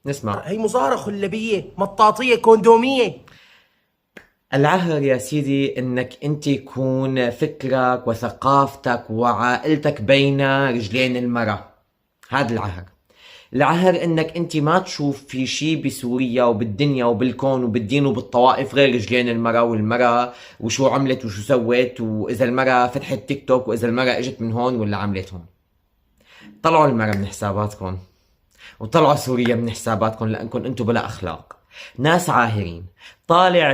نسمع. هي مظاهرة خلبية مطاطية كوندومية. العهر يا سيدي انك انت يكون فكرك وثقافتك وعائلتك بين رجلين المرأة. هذا العهر. العهر انك انت ما تشوف في شيء بسوريا وبالدنيا وبالكون وبالدين وبالطوائف غير رجلين المرأة، والمرأة وشو عملت وشو سوت، واذا المرأة فتحت تيك توك، واذا المرأة اجت من هون ولا عملت هون. طلعوا المرأة من حساباتكم، وطلعوا سوريا من حساباتكم، لانكم انتم بلا اخلاق، ناس عاهرين. طالع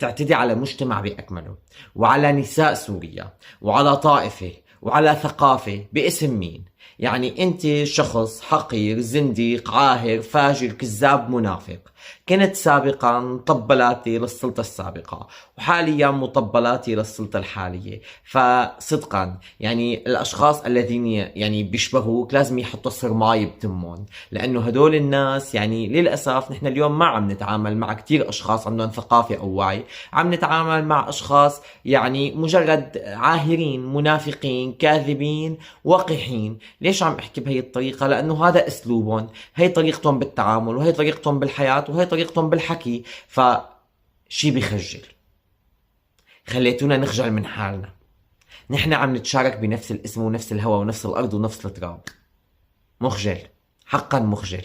تعتدي على مجتمع باكمله، وعلى نساء سوريا، وعلى طائفة، وعلى ثقافة، باسم مين؟ يعني انت شخص حقير، زنديق، عاهر، فاجر، كذاب، منافق. كنت سابقا مطبلاتي للسلطة السابقة، وحاليا مطبلاتي للسلطة الحالية. فصدقا يعني الاشخاص الذين يعني بيشبهوك لازم يحطوا صرماي بتمهم، لانه هدول الناس يعني للاسف نحن اليوم ما عم نتعامل مع كتير اشخاص عندهم ثقافة او وعي، عم نتعامل مع اشخاص يعني مجرد عاهرين، منافقين، كاذبين، وقحين. ليش عم احكي بهي الطريقة؟ لانه هذا اسلوبهم، هي طريقتهم بالتعامل، وهي طريقتهم بالحياة، وهي طريقتهم بالحكي. فشي بخجل. خليتونا نخجل من حالنا. نحن عم نتشارك بنفس الاسم ونفس الهوى ونفس الارض ونفس التراب. مخجل، حقا مخجل.